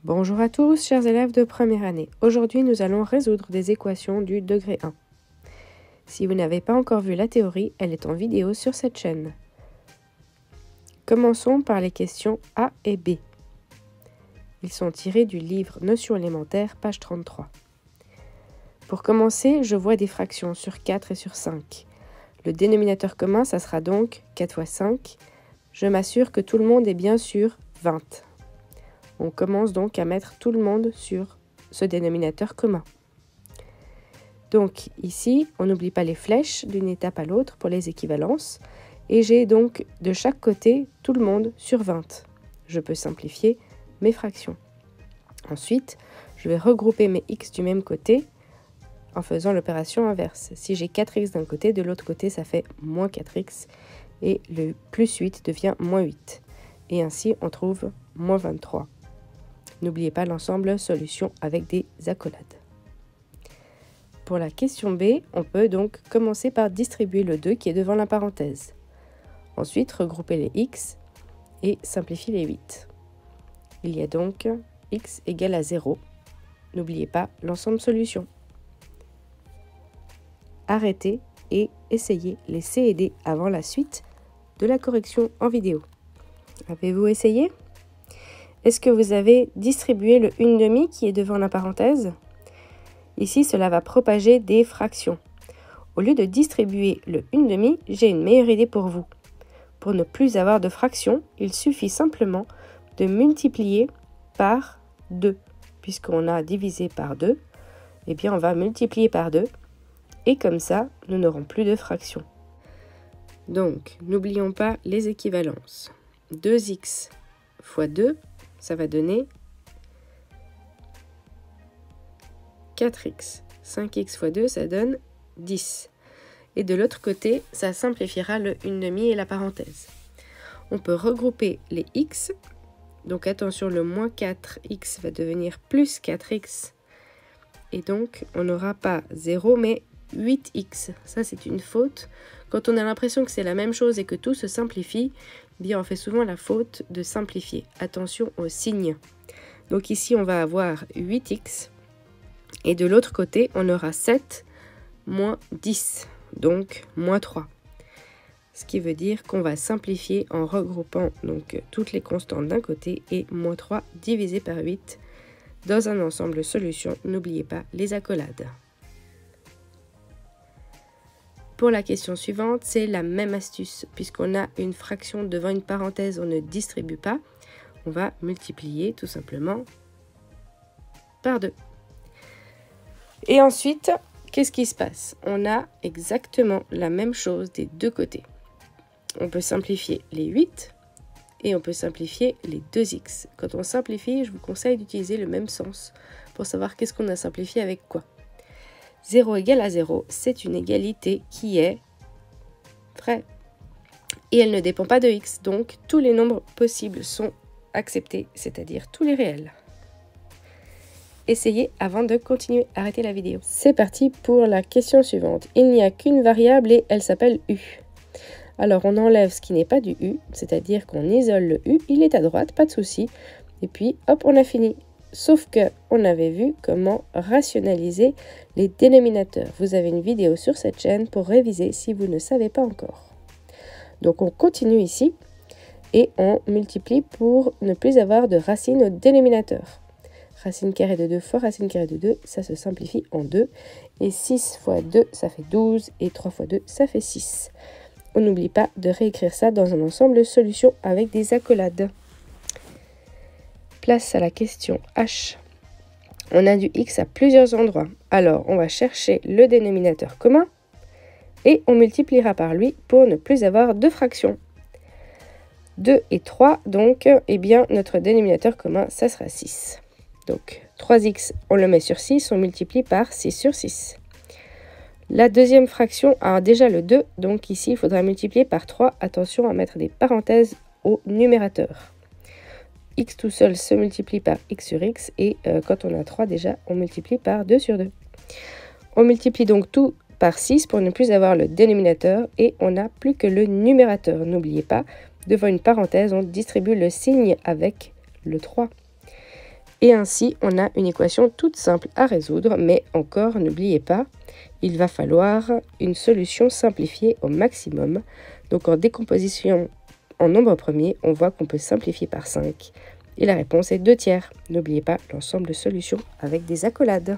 Bonjour à tous, chers élèves de première année. Aujourd'hui, nous allons résoudre des équations du degré 1. Si vous n'avez pas encore vu la théorie, elle est en vidéo sur cette chaîne. Commençons par les questions A et B. Ils sont tirés du livre Notions élémentaires, page 33. Pour commencer, je vois des fractions sur 4 et sur 5. Le dénominateur commun, ça sera donc 4 fois 5. Je m'assure que tout le monde est bien sur 20. On commence donc à mettre tout le monde sur ce dénominateur commun. Donc ici, on n'oublie pas les flèches d'une étape à l'autre pour les équivalences. Et j'ai donc de chaque côté tout le monde sur 20. Je peux simplifier mes fractions. Ensuite, je vais regrouper mes x du même côté en faisant l'opération inverse. Si j'ai 4x d'un côté, de l'autre côté, ça fait moins 4x. Et le plus 8 devient moins 8. Et ainsi, on trouve moins 23. N'oubliez pas l'ensemble solution avec des accolades. Pour la question B, on peut donc commencer par distribuer le 2 qui est devant la parenthèse. Ensuite, regrouper les x et simplifier les 8. Il y a donc x égale à 0. N'oubliez pas l'ensemble solution. Arrêtez et essayez les C et D avant la suite de la correction en vidéo. Avez-vous essayé ? Est-ce que vous avez distribué le 1/2 qui est devant la parenthèse ? Ici, cela va propager des fractions. Au lieu de distribuer le 1/2, j'ai une meilleure idée pour vous. Pour ne plus avoir de fractions, il suffit simplement de multiplier par 2. Puisqu'on a divisé par 2, eh bien on va multiplier par 2. Et comme ça, nous n'aurons plus de fractions. Donc, n'oublions pas les équivalences. 2x fois 2, ça va donner 4x. 5x fois 2, ça donne 10. Et de l'autre côté, ça simplifiera le 1/2 et la parenthèse. On peut regrouper les x. Donc attention, le moins 4x va devenir plus 4x. Et donc, on n'aura pas 0, mais 8x. Ça, c'est une faute. Quand on a l'impression que c'est la même chose et que tout se simplifie, bien on fait souvent la faute de simplifier. Attention aux signes. Donc ici, on va avoir 8x. Et de l'autre côté, on aura 7 moins 10. Donc, moins 3. Ce qui veut dire qu'on va simplifier en regroupant donc toutes les constantes d'un côté et moins 3 divisé par 8 dans un ensemble solution. N'oubliez pas les accolades. Pour la question suivante, c'est la même astuce. Puisqu'on a une fraction devant une parenthèse, on ne distribue pas. On va multiplier tout simplement par 2. Et ensuite, qu'est-ce qui se passe? On a exactement la même chose des deux côtés. On peut simplifier les 8 et on peut simplifier les 2x. Quand on simplifie, je vous conseille d'utiliser le même sens pour savoir qu'est-ce qu'on a simplifié avec quoi. 0 égale à 0, c'est une égalité qui est vraie. Et elle ne dépend pas de x, donc tous les nombres possibles sont acceptés, c'est-à-dire tous les réels. Essayez avant de continuer. Arrêtez la vidéo. C'est parti pour la question suivante. Il n'y a qu'une variable et elle s'appelle u. Alors on enlève ce qui n'est pas du u, c'est-à-dire qu'on isole le u, il est à droite, pas de souci. Et puis hop, on a fini. Sauf que on avait vu comment rationaliser les dénominateurs. Vous avez une vidéo sur cette chaîne pour réviser si vous ne savez pas encore. Donc on continue ici et on multiplie pour ne plus avoir de racine au dénominateur. Racine carrée de 2 fois racine carrée de 2, ça se simplifie en 2. Et 6 fois 2, ça fait 12. Et 3 fois 2, ça fait 6. On n'oublie pas de réécrire ça dans un ensemble solution avec des accolades. Place à la question H. On a du x à plusieurs endroits. Alors, on va chercher le dénominateur commun et on multipliera par lui pour ne plus avoir de fractions. 2 et 3, donc, eh bien, notre dénominateur commun, ça sera 6. Donc, 3x, on le met sur 6, on multiplie par 6 sur 6. La deuxième fraction a déjà le 2, donc ici, il faudra multiplier par 3. Attention à mettre des parenthèses au numérateur. X tout seul se multiplie par x sur x, et quand on a 3 déjà, on multiplie par 2 sur 2. On multiplie donc tout par 6 pour ne plus avoir le dénominateur, et on n'a plus que le numérateur. N'oubliez pas, devant une parenthèse, on distribue le signe avec le 3. Et ainsi, on a une équation toute simple à résoudre, mais encore, n'oubliez pas, il va falloir une solution simplifiée au maximum. Donc en décomposition en nombre premier, on voit qu'on peut simplifier par 5. Et la réponse est 2/3. N'oubliez pas l'ensemble de solutions avec des accolades.